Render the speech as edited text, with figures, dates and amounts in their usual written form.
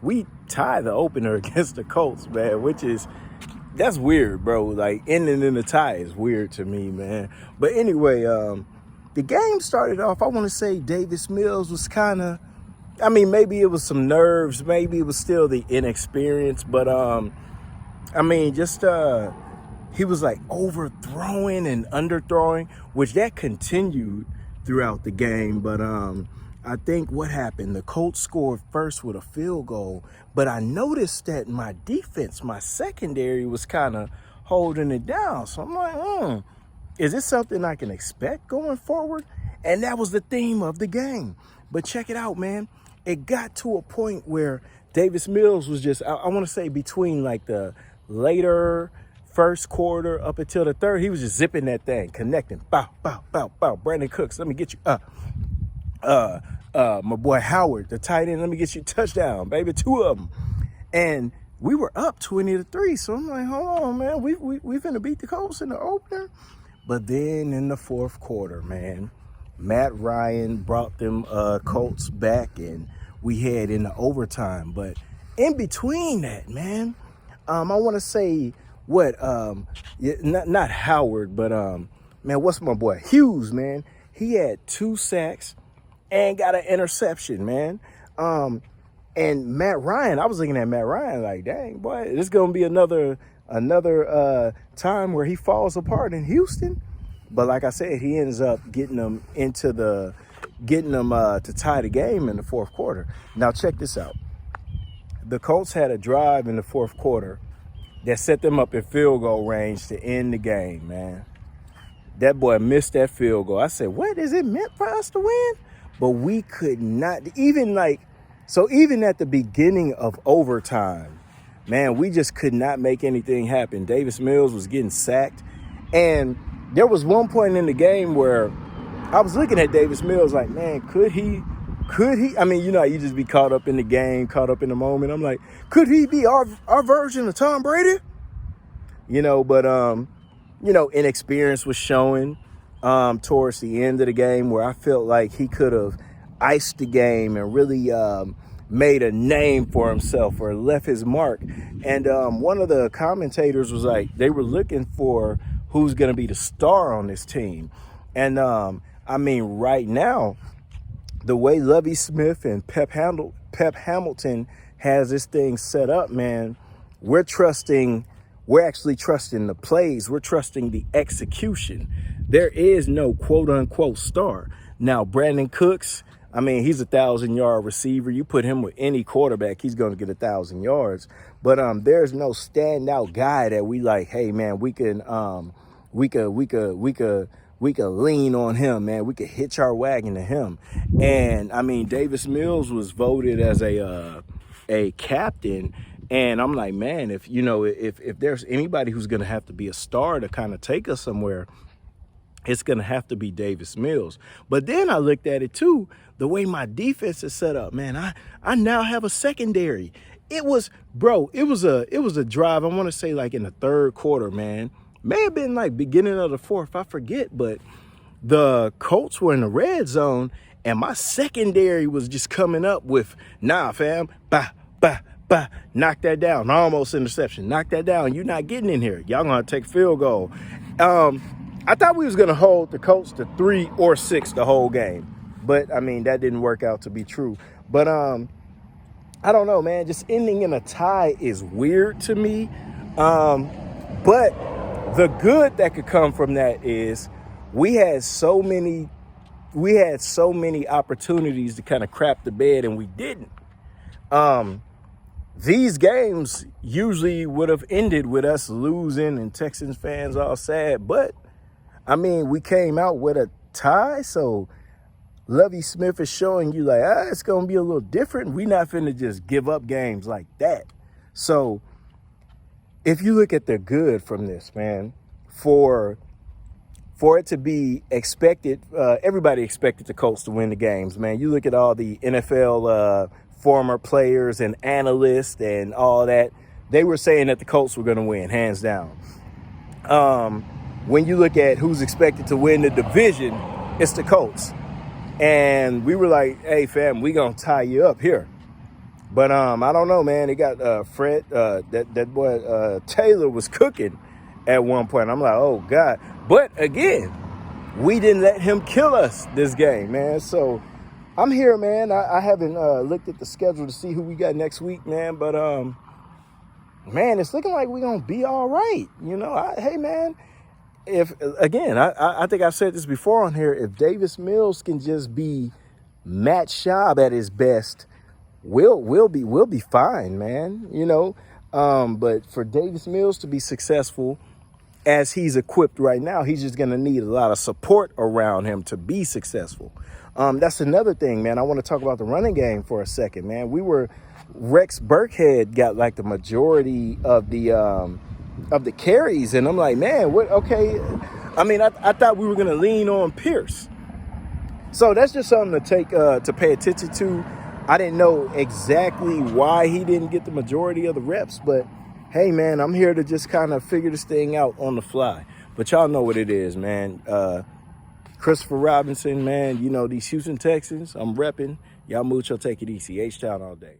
we tied the opener against the Colts, man, that's weird, bro. Like, ending in a tie is weird to me, man. But anyway, the game started off, I want to say Davis Mills was kind of, I mean, maybe it was some nerves, maybe it was still the inexperience, but I mean, just he was like overthrowing and underthrowing, which that continued throughout the game. But I think what happened, the Colts scored first with a field goal, but I noticed that my defense, my secondary, was kind of holding it down. So I'm like, is this something I can expect going forward? And that was the theme of the game. But check it out, man. It got to a point where Davis Mills was just, I want to say between like the later first quarter up until the third, he was just zipping that thing, connecting. Bow, bow, bow, bow. Brandon Cooks, let me get you. My boy Howard, the tight end, let me get you a touchdown, baby. 2 of them. And we were up 20-3. So I'm like, hold on, man. We finna beat the Colts in the opener. But then in the fourth quarter, man, Matt Ryan brought them Colts back, and we head into overtime. But in between that, man, I want to say not Howard, but man, what's my boy Hughes, man? He had 2 sacks and got an interception, man. And Matt Ryan, I was looking at Matt Ryan like, dang, boy, this is gonna be another time where he falls apart in Houston. But like I said, he ends up getting them to tie the game in the fourth quarter. Now check this out. The Colts had a drive in the fourth quarter that set them up in field goal range to end the game, man. That boy missed that field goal. I said, what, is it meant for us to win? But we could not, even at the beginning of overtime, man, we just could not make anything happen. Davis Mills was getting sacked. And there was one point in the game where I was looking at Davis Mills like, man, could he? I mean, you know, you just be caught up in the game, caught up in the moment. I'm like, could he be our version of Tom Brady? You know, but, inexperience was showing towards the end of the game, where I felt like he could have iced the game and really made a name for himself or left his mark. And one of the commentators was like, they were looking for who's going to be the star on this team. And I mean, right now, the way Lovie Smith and Pep Hamilton has this thing set up, man, we're actually trusting the plays. We're trusting the execution. There is no quote unquote star. Now, Brandon Cooks, I mean, he's a 1,000-yard receiver. You put him with any quarterback, he's going to get 1,000 yards. But there's no standout guy that we like, hey man, we could lean on him, man. We could hitch our wagon to him. And I mean, Davis Mills was voted as a captain. And I'm like, man, if there's anybody who's going to have to be a star to kind of take us somewhere, it's going to have to be Davis Mills. But then I looked at it too, the way my defense is set up, man. I now have a secondary. It was a drive, I want to say like in the third quarter, man. May have been like beginning of the fourth, I forget, but the Colts were in the red zone and my secondary was just coming up with, nah, fam, bah, knock that down, almost interception, knock that down, you're not getting in here, y'all gonna take field goal. I thought we was gonna hold the Colts to 3 or 6 the whole game, but I mean, that didn't work out to be true. But I don't know, man, just ending in a tie is weird to me. But the good that could come from that is we had so many opportunities to kind of crap the bed and we didn't. These games usually would have ended with us losing and Texans fans all sad, but I mean, we came out with a tie, so Lovie Smith is showing you like, it's going to be a little different. We're not finna just give up games like that. So if you look at the good from this, man, for it to be expected, everybody expected the Colts to win the games, man. You look at all the NFL former players and analysts and all that, they were saying that the Colts were going to win, hands down. When you look at who's expected to win the division, it's the Colts. And we were like, hey, fam, we going to tie you up here. But I don't know, man. They got Fred, that boy Taylor was cooking at one point. I'm like, oh God. But again, we didn't let him kill us this game, man. So I'm here, man. I haven't looked at the schedule to see who we got next week, man. But man, it's looking like we're gonna be all right. You know, hey man, if again, I think I've said this before on here. If Davis Mills can just be Matt Schaub at his best, we'll be fine, man. You know, but for Davis Mills to be successful as he's equipped right now, he's just going to need a lot of support around him to be successful. That's another thing, man. I want to talk about the running game for a second, man. Rex Burkhead got like the majority of the carries, and I'm like, man, what? Okay, I mean, I thought we were going to lean on Pierce. So that's just something to pay attention to. I didn't know exactly why he didn't get the majority of the reps, but hey, man, I'm here to just kind of figure this thing out on the fly. But y'all know what it is, man. Christopher Robinson, man, you know, these Houston Texans, I'm repping. Y'all mucho, take it easy. H-Town all day.